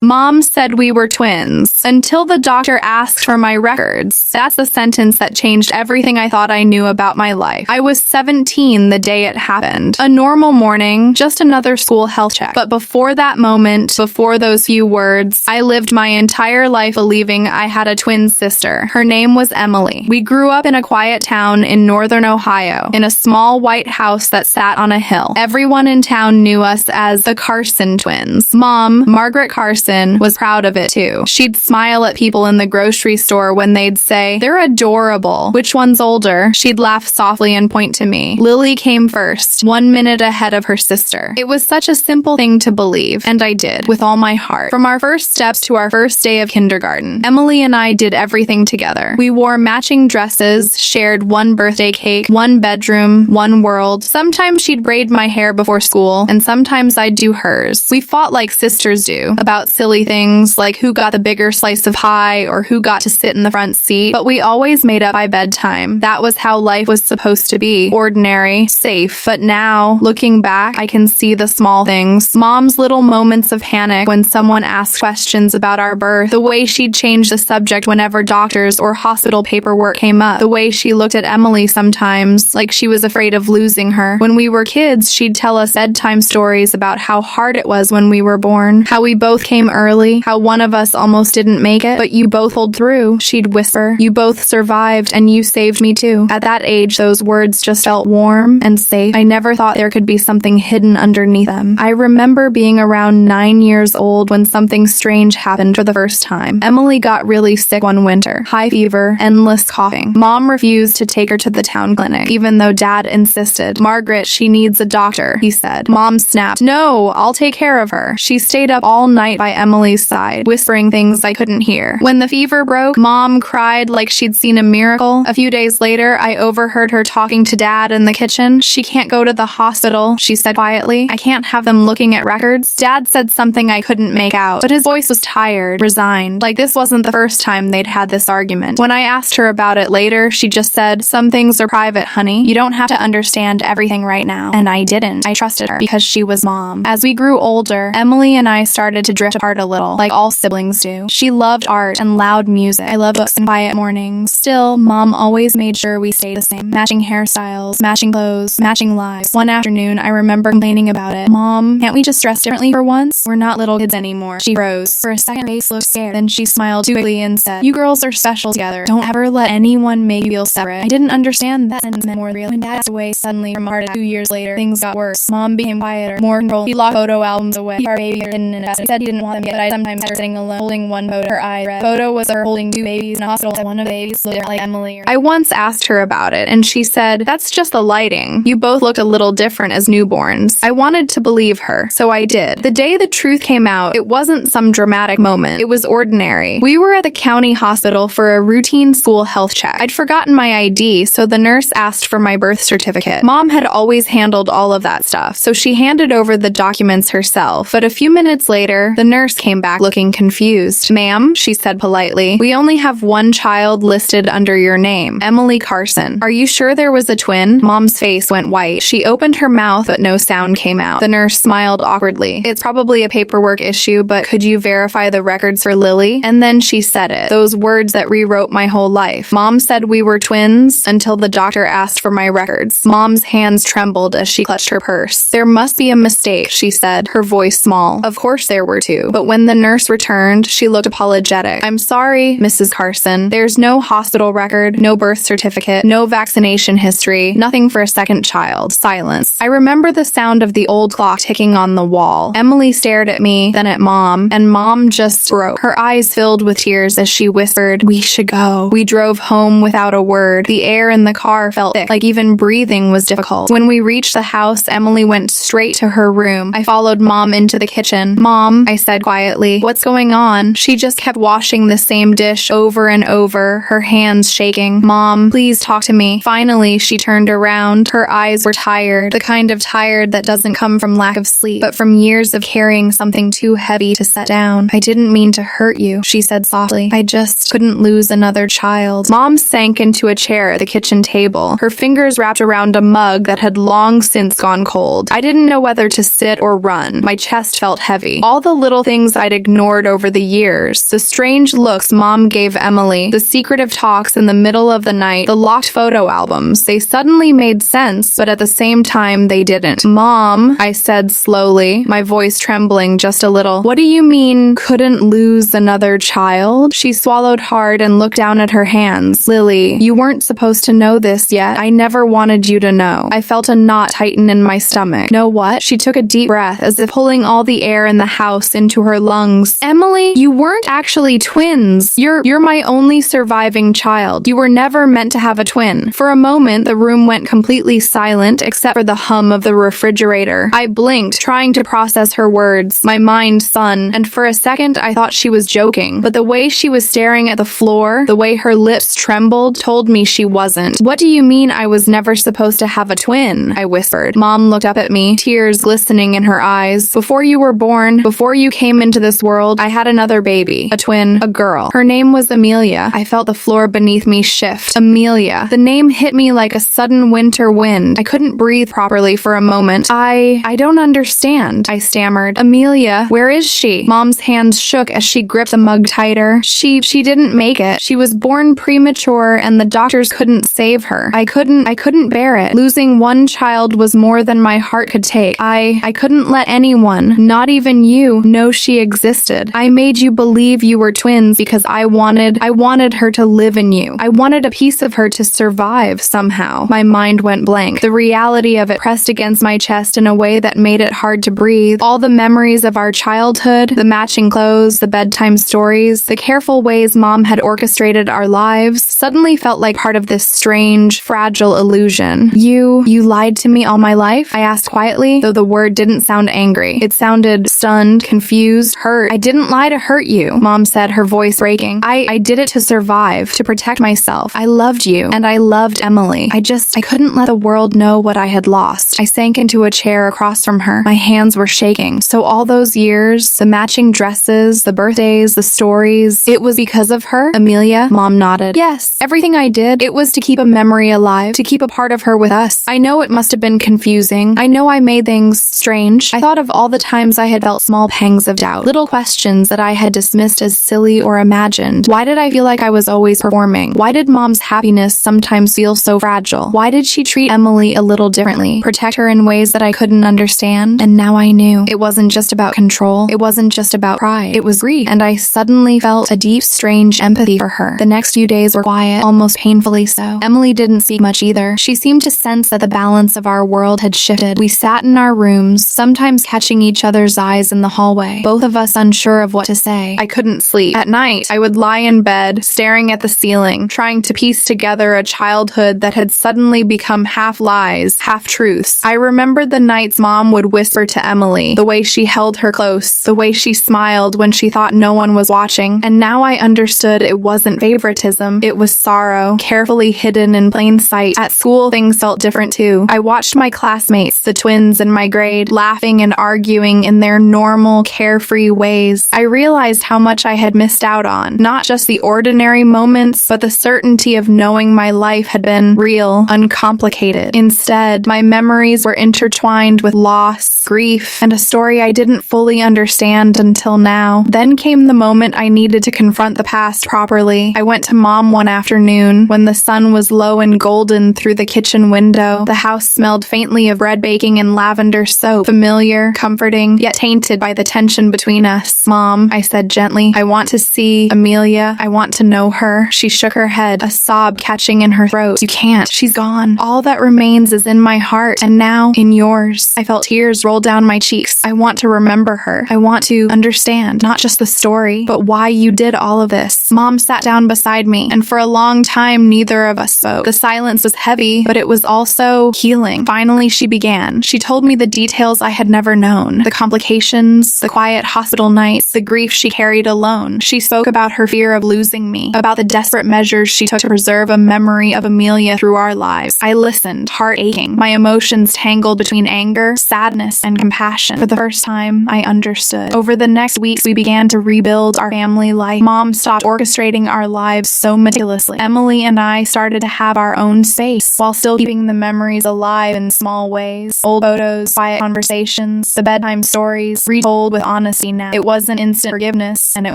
Mom said we were twins until the doctor asked for my records. That's the sentence that changed everything I thought I knew about my life. I was 17 the day it happened. A normal morning, just another school health check. But before that moment, before those few words, I lived my entire life believing I had a twin sister. Her name was Emily. We grew up in a quiet town in northern Ohio, in a small white house that sat on a hill. Everyone in town knew us as the Carson twins. Mom, Margaret Carson, was proud of it too. She'd smile at people in the grocery store when they'd say, "They're adorable. Which one's older?" She'd laugh softly and point to me. Lily came first, 1 minute ahead of her sister. It was such a simple thing to believe, and I did, with all my heart. From our first steps to our first day of kindergarten, Emily and I did everything together. We wore matching dresses, shared one birthday cake, one bedroom, one world. Sometimes she'd braid my hair before school, and sometimes I'd do hers. We fought like sisters do, about silly things like who got the bigger slice of pie or who got to sit in the front seat, but we always made up by bedtime. That was how life was supposed to be. Ordinary, safe. But now, looking back, I can see the small things. Mom's little moments of panic when someone asked questions about our birth, the way she'd change the subject whenever doctors or hospital paperwork came up, the way she looked at Emily sometimes like she was afraid of losing her. When we were kids, she'd tell us bedtime stories about how hard it was when we were born, how we both came early, how one of us almost didn't make it, but you both pulled through. She'd whisper, "You both survived, and you saved me too." At that age, those words just felt warm and safe. I never thought there could be something hidden underneath them. I remember being around 9 years old when something strange happened for the first time. Emily got really sick one winter. High fever, endless coughing. Mom refused to take her to the town clinic, even though Dad insisted. "Margaret, she needs a doctor," he said. Mom snapped, "No, I'll take care of her." She stayed up all night by Emily's side, whispering things I couldn't hear. When the fever broke, Mom cried like she'd seen a miracle. A few days later, I overheard her talking to Dad in the kitchen. "She can't go to the hospital," she said quietly. "I can't have them looking at records." Dad said something I couldn't make out, but his voice was tired, resigned, like this wasn't the first time they'd had this argument. When I asked her about it later, she just said, "Some things are private, honey. You don't have to understand everything right now." And I didn't. I trusted her because she was Mom. As we grew older, Emily and I started to drift apart a little, like all siblings do. She loved art and loud music. I loved books and quiet mornings. Still, Mom always made sure we stayed the same. Matching hairstyles, matching clothes, matching lives. One afternoon, I remember complaining about it. "Mom, can't we just dress differently for once? We're not little kids anymore." She froze. For a second, her face looked scared. Then she smiled too quickly and said, "You girls are special together. Don't ever let anyone make you feel separate." I didn't understand that sentence meant more real. When Dad passed away suddenly from a heart attack 2 years later, things got worse. Mom became quieter, more controlled. He locked photo albums away. Our baby are hidden in a desk. He said he didn't want them yet, but I sometimes had her sitting alone, holding one photo. Her eyes red. Photo was her holding 2 babies in a hospital. One of the babies looked like Emily. I once asked her about it, and she said, "That's just the lighting. You both looked a little different as newborns." I wanted to believe her, so I did. The day the truth came out, it wasn't some dramatic moment. It was ordinary. We were at the county hospital for a routine school health check. I'd forgotten my ID, so the nurse asked for my birth certificate. Mom had always handled all of that stuff, so she handed over the documents herself. But a few minutes later, the nurse came back looking confused. "Ma'am," she said politely, "we only have one child listed under your name, Emily Carson. Are you sure there was a twin?" Mom's face went white. She opened her mouth, but no sound came out. The nurse smiled awkwardly. "It's probably a paperwork issue, but could you verify the records for Lily?" And then she said it. Those words that rewrote my whole life. Mom said we were twins until the doctor asked for my records. Mom's hands trembled as she clutched her purse. "There must be a mistake," she said, her voice small. Of course there were two. But when the nurse returned, she looked apologetic. "I'm sorry, Mrs. Carson. There's no hospital record, no birth certificate, no vaccination history, nothing for a second child." Silence. I remember the sound of the old clock ticking on the wall. Emily stared at me, then at Mom, and Mom just broke. Her eyes filled with tears as she whispered, "We should go." We drove home without a word. The air in the car felt thick, like even breathing was difficult. When we reached the house, Emily went straight to her room. I followed Mom into the kitchen. "Mom," I said quietly, "what's going on?" She just kept washing the same dish over and over, her hands shaking. "Mom, please talk to me." Finally, she turned around. Her eyes were tired, the kind of tired that doesn't come from lack of sleep, but from years of carrying something too heavy to set down. "I didn't mean to hurt you," she said softly. "I just couldn't lose another child." Mom sank into a chair at the kitchen table, her fingers wrapped around a mug that had long since gone cold. I didn't know whether to sit or run. My chest felt heavy. All the little things I'd ignored over the years. The strange looks Mom gave Emily, the secretive talks in the middle of the night, the locked photo albums. They suddenly made sense, but at the same time they didn't. Mom, I said slowly, my voice trembling just a little. What do you mean, couldn't lose another child? She swallowed hard and looked down at her hands. Lily, you weren't supposed to know this yet. I never wanted you to know. I felt a knot tighten in my stomach. Know what? She took a deep breath, as if pulling all the air in the house into her lungs. Emily, you weren't actually twins. You're my only surviving child. You were never meant to have a twin. For a moment, the room went completely silent, except for the hum of the refrigerator. I blinked, trying to process her words. My mind spun, and for a second I thought she was joking. But the way she was staring at the floor, the way her lips trembled, told me she wasn't. What do you mean I was never supposed to have a twin? I whispered. Mom looked up at me, tears glistening in her eyes. Before you were born, before you came into this world, I had another baby. A twin, a girl. Her name was Amelia. I felt the floor beneath me shift. Amelia. The name hit me like a sudden winter wind. I couldn't breathe properly for a moment. I don't understand, I stammered. Amelia, where is she? Mom's hands shook as she gripped the mug tighter. She didn't make it. She was born premature and the doctors couldn't save her. I couldn't bear it. Losing one child was more than my heart could take. I couldn't let anyone, not even you, know she existed. I made you believe you were twins because I wanted her to live in you. I wanted a piece of her to survive somehow. My mind went blank. The reality of it pressed against my chest in a way that made it hard to breathe. All the memories of our childhood, the matching clothes, the bedtime stories, the careful ways Mom had orchestrated our lives, suddenly felt like part of this strange, fragile illusion. You lied to me all my life? I asked quietly, though the word didn't sound angry. It sounded stunned, confused, hurt. I didn't lie to hurt you, Mom said, her voice breaking. I did it to survive, to protect myself. I loved you, and I loved Emily. I couldn't let the world know what I had lost. I sank into a chair across from her. My hands were shaking. So all those years, the matching dresses, the birthdays, the stories, it was because of her? Amelia? Mom nodded. Yes, everything I did, it was to keep a memory alive, to keep a part of her with us. I know it must have been confusing. I know I made things strange. I thought of all the times I had felt small pangs of doubt, little questions that I had dismissed as silly or imagined. Why did I feel like I was always performing? Why did Mom's happiness sometimes feel so fragile? Why did she treat Emily a little differently, protect her in ways that I couldn't understand? And now I knew. It wasn't just about control. It wasn't just about pride. It was grief, and I suddenly felt a deep, strange empathy for her. The next few days were quiet, almost painfully so. Emily didn't speak much either. She seemed to sense that the balance of our world had shifted. We sat in our rooms, sometimes catching each other's eyes in the hallway, both of us unsure of what to say. I couldn't sleep. At night, I would lie in bed, staring at the ceiling, trying to piece together a childhood that had suddenly become half lies, half truths. I remembered the nights Mom would whisper to Emily, the way she held her close, the way she smiled when she thought no one was watching. And now I understood it wasn't favoritism, it was sorrow, carefully hidden in plain sight. At school, things felt different too. I watched my classmates, the twins in my grade, laughing and arguing in their normal, carefree ways. I realized how much I had missed out on, not just the ordinary moments, but the certainty of knowing my life had been real, uncomplicated. Instead, my memories were intertwined with loss, grief, and a story I didn't fully understand until now. Then came the moment I needed to confront the past properly. I went to Mom one afternoon when the sun was low and golden through the kitchen window. The house smelled faintly of bread baking and lavender soap, familiar, comforting, yet tainted by the tension between us. Mom, I said gently, I want to see Amelia. I want to know her. She shook her head, a sob catching in her throat. You can't. She's gone. All that remains is in my heart, and now in yours. I felt tears roll down my cheeks. I want to remember her. I want to understand, not just the story, but why you did all of this. Mom sat down beside me, and for a long time, neither of us spoke. The silence was heavy, but it was also healing. Finally, she began. She told me the details I had never known, the complications, the quiet hospital nights, the grief she carried alone. She spoke about her fear of losing me, about the desperate measures she took to preserve a memory of Amelia through our lives. I listened, heart aching, my emotions tangled between anger, sadness, and compassion. For the first time, I understood. Over the next weeks, we began to rebuild our family life. Mom stopped orchestrating our lives so meticulously. Emily and I started to have our own space, while still keeping the memories alive in small ways. Old photos, quiet conversations, the bedtime stories, retold with honesty now. It wasn't instant forgiveness, and it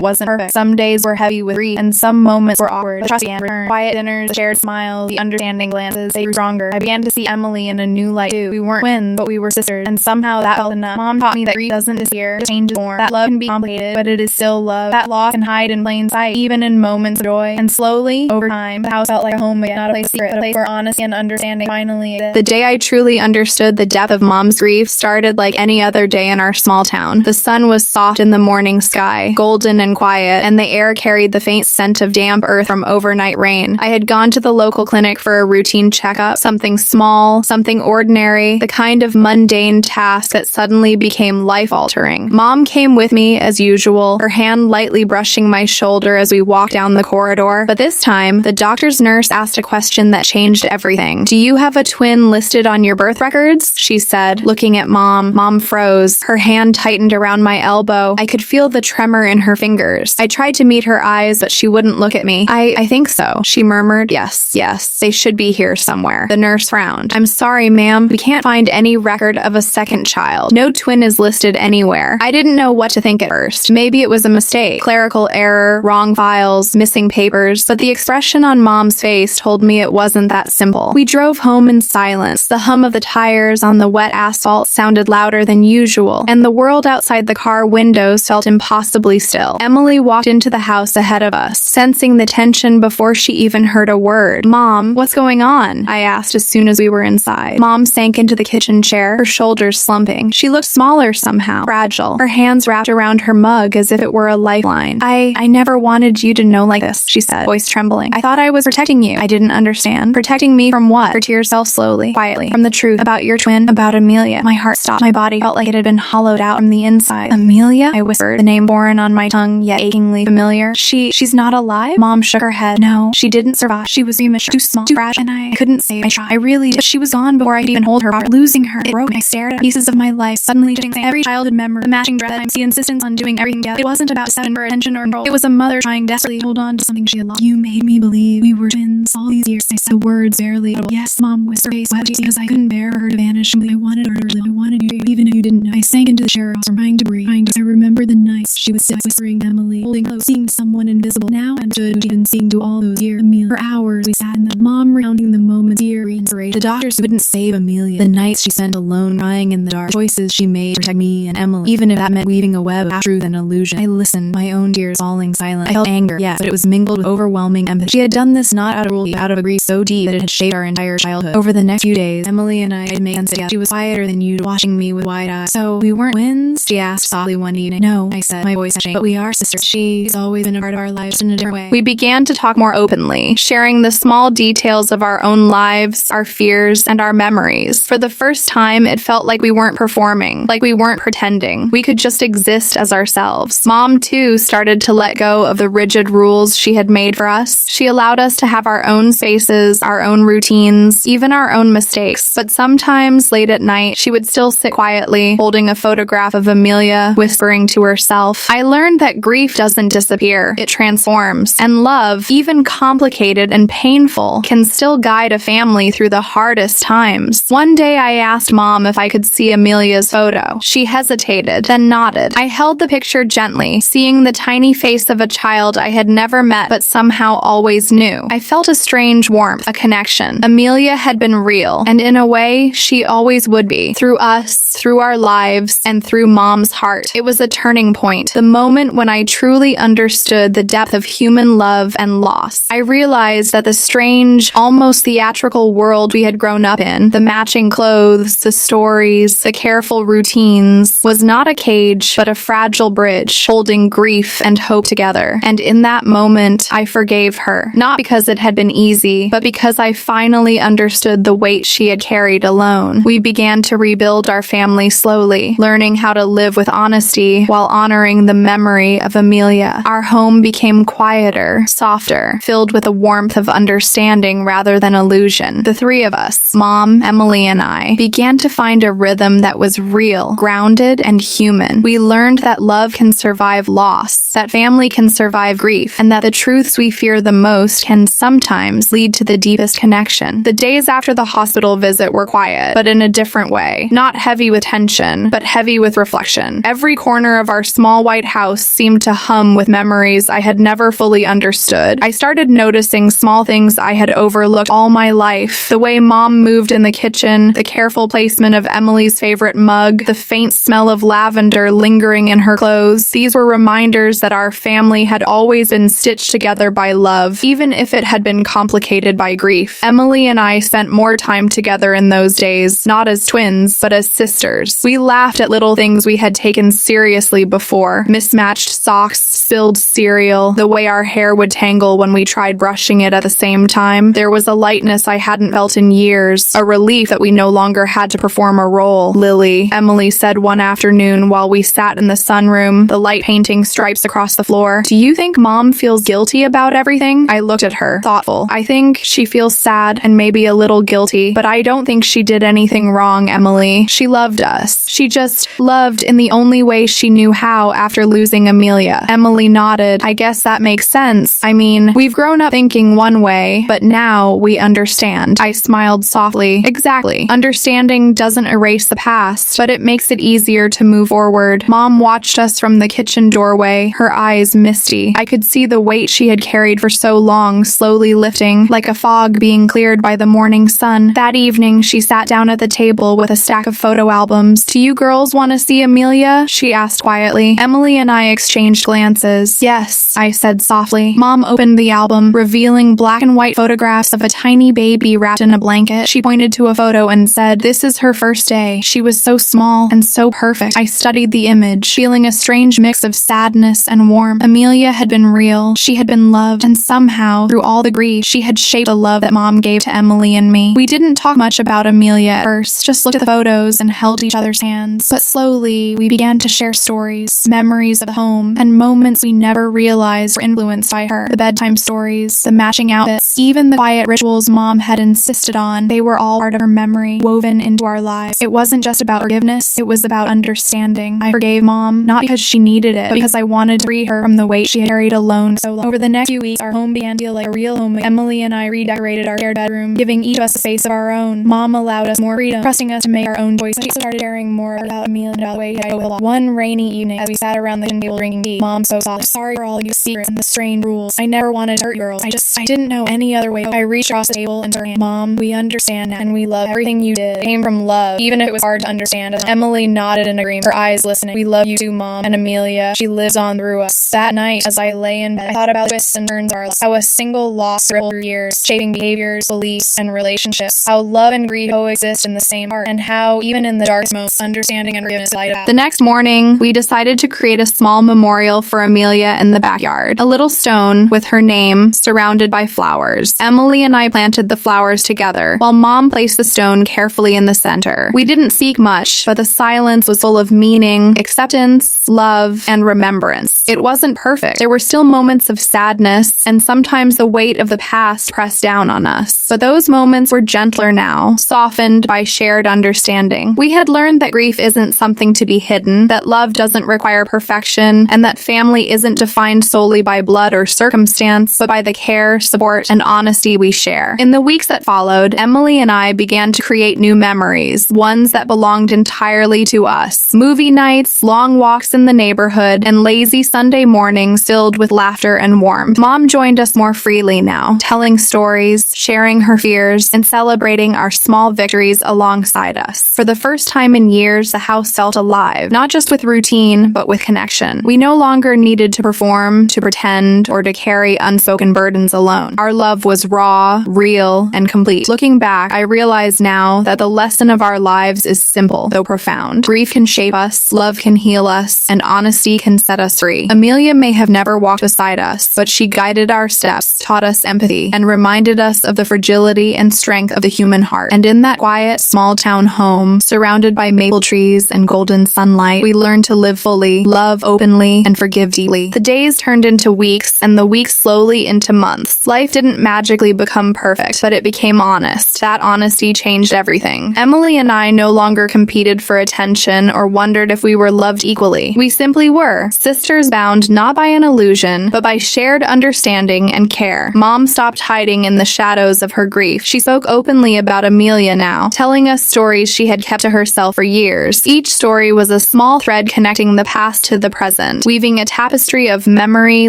wasn't perfect. Some days were heavy with grief, and some moments were awkward. But trust began to return. Quiet dinners, the shared smiles, the understanding glances, they grew stronger. I began to see Emily in a new light too. We weren't twins, but we were sisters, and somehow that felt enough. Mom taught me that grief doesn't disappear, it changes more. That love can be complicated, but it is still love. That loss can hide in plain sight, even in moments of joy. And slowly, over time, the house felt like a home again, not a place of secret, but a place where honesty and understanding finally existed. The day I truly understood the depth of Mom's grief started like any other day in our small town. The sun was soft in the morning sky, golden and quiet, and the air carried the faint scent of damp earth from overnight rain. I had gone to the local clinic for a routine checkup, something small, something ordinary, the kind of mundane task that suddenly became life-altering. Mom came with me as usual, her hand lightly brushing my shoulder as we walked down the corridor. But this time, the doctor's nurse asked a question that changed everything. "Do you have a twin listed on your birth records?" she said, looking at Mom. Mom froze. Her hand tightened around my elbow. I could feel the tremor in her fingers. I tried to meet her eyes, but she wouldn't look at me. I think so, she murmured. Yes, they should be here somewhere. The nurse frowned. "I'm sorry, ma'am. We can't find any record of a second child. No twin is listed anywhere." I didn't know what to think at first. Maybe it was a mistake, clerical error, wrong files, missing papers, but the expression on Mom's face told me it wasn't that simple. We drove home in silence. The hum of the tires on the wet asphalt sounded louder than usual, and the world outside the car windows felt impossibly still. Emily walked into the house ahead of us, sensing the tension before she even heard a word. "Mom, what's going on?" I asked as soon as we were inside. Mom sank into the kitchen chair, her shoulders slumping. She looked smaller somehow, fragile, her hands wrapped around her mug as if it were a lifeline. I never wanted you to know like this," she said, voice trembling. "I thought I was protecting you." I didn't understand. Protecting me from what? Her tears fell slowly, quietly, from the truth about your twin, about Amelia. My heart stopped. My body felt like it had been hollowed out from the inside. "Amelia?" I whispered, the name foreign on my tongue, yet achingly familiar. She's not alive?" Mom shook her head. "No, she didn't survive. She was premature, too small, too fragile, and I couldn't save. I tried. I really did. But she was gone before I could even hold her. Losing her, it broke me. I stared at pieces of my life, suddenly touching every childhood memory, the matching dread, the insistence on doing everything together. It wasn't about deception for attention or control. It was a mother trying desperately to hold on to something she had lost. You made me believe we were twins all these years." I said the words barely audible. "Yes," Mom whispered, face wet because I couldn't bear for her to vanish. I wanted her to live. I wanted you to, even if you didn't know. I sank into the chair, trying to breathe. I remember the nights she was whispering to Emily, holding close, seeing someone invisible. Now I understood what she'd been seeing to all those years. Amelia. For hours we sat in the Mom recounting the moments, tear, inspiration. The doctors who couldn't save Amelia. The nights she spent alone, crying in the dark. Choices she made to protect me and Emily, even if that meant weaving a web of truth and illusion. I listened, my own tears falling silent. I felt anger, yes, but it was mingled with overwhelming empathy. She had done this not out of cruelty, but out of a grief so deep that it had shaped our entire childhood. Over the next few days, Emily and I had made sense together. She was quieter than usual, watching me with wide eyes. "So we weren't twins?" she asked softly one evening. "No," I said, my voice touching, "but we are sisters. She's always been a part of our lives in a different way." We began to talk more openly, sharing the small details of our own lives, our fears, and our memories. For the first time, it felt like we weren't performing, like we weren't pretending. We could just exist as ourselves. Mom, too, started to let go of the rigid rules she had made for us. She allowed us to have our own spaces, our own routines, even our own mistakes. But sometimes, late at night, she would still sit quietly, holding a photograph of Amelia, whispering to herself. I learned that grief doesn't disappear, it transforms. And love, even complicated and painful, can still guide a family through the hardest times. One day I asked Mom if I could see Amelia's photo. She hesitated, then nodded. I held the picture gently, seeing the tiny face of a child I had never met but somehow always knew. I felt a strange warmth, a connection. Amelia had been real, and in a way, she always would be. Through us, through our lives, and through Mom's heart. It was a turning point, the moment when I truly understood the depth of human love and loss. I realized that the strange, almost theatrical world we had grown up in, the matching clothes, the stories, the careful routines, was not a cage, but a fragile bridge, holding grief and hope together. And in that moment, I forgave her. Not because it had been easy, but because I finally understood the weight she had carried alone. We began to rebuild our family slowly, learning how to live with honesty while honoring the memory of Amelia. Our home became quieter, softer, filled with a warmth of understanding rather than illusion. The three of us, Mom, Emily, and I, began to find a rhythm that was real, grounded, and human. We learned that love can survive loss, that family can survive grief, and that the truths we fear the most can sometimes lead to the deepest connection. The days after the hospital visit were quiet, but in a different way. Not heavy with tension, but heavy with reflection. Every corner of our small white house seemed to hum with memories I had never fully understood. I started noticing small things I had overlooked all my life. The way Mom moved in the kitchen, the careful placement of Emily's favorite mug, the faint smell of lavender lingering in her clothes. These were reminders that our family had always been stitched together by love, even if it had been complicated by grief. Emily and I spent more time together in those days, not as twins, but as sisters. We laughed at little things we had taken seriously before. Mismatched socks, spilled cereal, the way our hair would tangle when we tried brushing it at the same time. There was a lightness I hadn't felt in years, a relief that we no longer had to perform a role. Lily, Emily said one afternoon while we sat in the sunroom, the light painting stripes across the floor. Do you think Mom feels guilty about everything? I looked at her, thoughtful. I think she feels sad and maybe a little guilty, but I don't think she did anything wrong, Emily. She loved us. She just loved in the only way she knew how after losing Amelia. Emily nodded. I guess that makes sense. I mean, we've grown up thinking one way, but now we understand. I smiled softly. Exactly. Understanding doesn't erase the past, but it makes it easier to move forward. Mom watched us from the kitchen doorway, her eyes misty. I could see the weight she had carried for so long slowly lifting, like a fog being cleared by the morning sun. That evening, she sat down at the table with a stack of photo albums. Do you girls want to see Amelia? She asked quietly. Emily and I exchanged glances. Yes, I said softly. Mom opened the album, revealing black and white photographs of a tiny baby wrapped in a blanket. She pointed to a photo and said, "This is her first day. She was so small and so perfect." I studied the image, feeling a strange mix of sadness and warmth. Amelia had been real. She had been loved, and somehow, through all the grief, she had shaped the love that Mom gave to Emily and me. We didn't talk much about Amelia at first, just looked at the photos and held each other's hands. But slowly, we began to share stories, memories of the home, and moments we never realized were influenced by her. The bedtime stories, the matching outfits, even the quiet rituals Mom had insisted on, they were all part of her memory, woven into our lives. It wasn't just about forgiveness, it was about understanding. I forgave Mom, not because she needed it, but because I wanted to free her from the weight she had carried alone so long. Over the next few weeks, our home began to feel like a real home. Emily and I redecorated our shared bedroom, giving each of us a space of our own. Mom allowed us more freedom, trusting us to make our own choices. She started sharing more about Amelia and about the way I go. One rainy evening, as we sat around the kitchen table drinking tea, Mom so softly, "Sorry for all you secrets and the strange rules. I never wanted to hurt you girls. I didn't know any other way." I reached across the table and took her hand. "Mom, we understand now, and we love everything you did. It came from love, even if it was hard to understand." Emily nodded in agreement, her eyes listening. "We love you too, Mom, and Amelia. She lives on through us." That night, as I lay in bed, I thought about the twists and turns of our lives, how a single loss rippled through years, shaping behaviors, beliefs, and relationships, how love and grief coexist in the same heart, and how, even in the darkest moments, understanding and forgiveness light up. The next morning, we decided to create a small memorial for Amelia in the backyard. A little stone with her name surrounded by flowers. Emily and I planted the flowers together, while Mom placed the stone carefully in the center. We didn't speak much, but the silence was full of meaning, acceptance, love, and remembrance. It wasn't perfect. There were still moments of sadness, and sometimes the weight of the past pressed down on us. But those moments were gentler now, softened by shared understanding. We had learned that grief isn't something to be hidden, that love doesn't require perfection, and that family isn't defined solely by blood or circumstance, but by the care, support, and honesty we share. In the weeks that followed, Emily and I began to create new memories, ones that belonged entirely to us. Movie nights, long walks in the neighborhood, and lazy Sunday mornings filled with laughter and warmth. Mom joined us more freely now, telling stories, sharing her fears, and celebrating our small victories alongside us. For the first time in years, the house felt alive, not just with routine, but with connection. We no longer needed to perform, to pretend, or to carry unspoken burdens alone. Our love was raw, real, and complete. Looking back, I realize now that the lesson of our lives is simple, though profound. Grief can shape us, love can heal us, and honesty can set us free. Amelia may have never walked beside us, but she guided our steps, taught us empathy, and reminded us of the fragility and strength of the human heart. And in that quiet, small-town home, surrounded by maple trees and golden sunlight, we learned to live fully, love openly, and forgive deeply. The days turned into weeks, and the weeks slowly into months. Life didn't magically become perfect, but it became honest. That honesty changed everything. Emily and I no longer competed for attention or wondered if we were loved equally. We simply were, sisters bound not by an illusion, but by shared understanding and care. Mom stopped hiding in the shadows of her grief. She spoke openly about Amelia now, telling us stories she had kept to herself for years. Each story was a small small thread connecting the past to the present, weaving a tapestry of memory,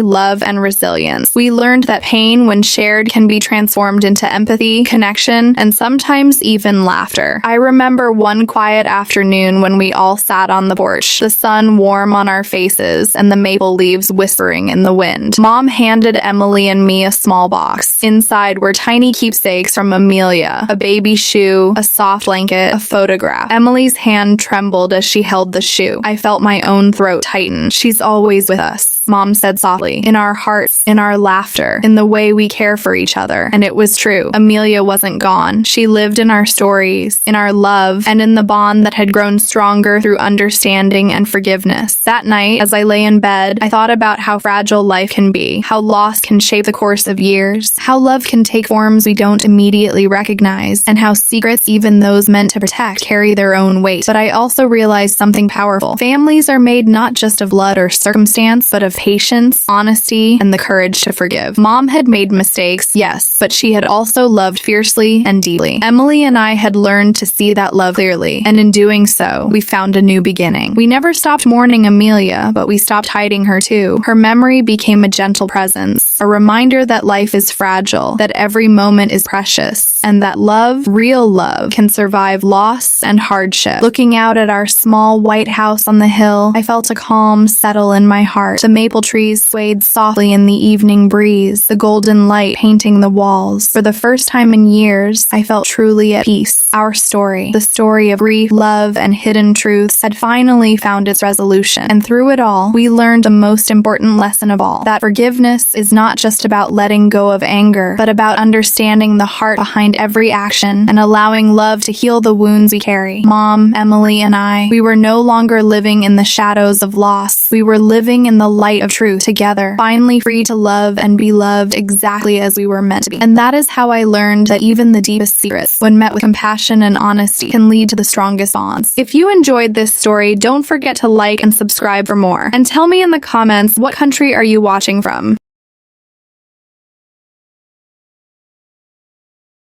love, and resilience. We learned that pain, when shared, can be transformed into empathy, connection, and sometimes even laughter. I remember one quiet afternoon when we all sat on the porch, the sun warm on our faces and the maple leaves whispering in the wind. Mom handed Emily and me a small box. Inside were tiny keepsakes from Amelia, a baby shoe, a soft blanket, a photograph. Emily's hand trembled as she held the shoe. I felt my own throat tighten. She's always with us, Mom said softly, in our hearts, in our laughter, in the way we care for each other. And it was true. Amelia wasn't gone. She lived in our stories, in our love, and in the bond that had grown stronger through understanding and forgiveness. That night, as I lay in bed, I thought about how fragile life can be, how loss can shape the course of years, how love can take forms we don't immediately recognize, and how secrets, even those meant to protect, carry their own weight. But I also realized something powerful. Families are made not just of blood or circumstance, but of patience, honesty, and the courage to forgive. Mom had made mistakes, yes, but she had also loved fiercely and deeply. Emily and I had learned to see that love clearly, and in doing so, we found a new beginning. We never stopped mourning Amelia, but we stopped hiding her too. Her memory became a gentle presence, a reminder that life is fragile, that every moment is precious, and that love, real love, can survive loss and hardship. Looking out at our small white house on the hill, I felt a calm settle in my heart. The maple trees swayed softly in the evening breeze, the golden light painting the walls. For the first time in years, I felt truly at peace. Our story, the story of grief, love, and hidden truths, had finally found its resolution. And through it all, we learned the most important lesson of all, that forgiveness is not just about letting go of anger, but about understanding the heart behind every action and allowing love to heal the wounds we carry. Mom, Emily, and I, we were no longer living in the shadows of loss. We were living in the light of truth together, finally free to love and be loved exactly as we were meant to be. And that is how I learned that even the deepest secrets, when met with compassion and honesty, can lead to the strongest bonds. If you enjoyed this story, don't forget to like and subscribe for more. And tell me in the comments, what country are you watching from?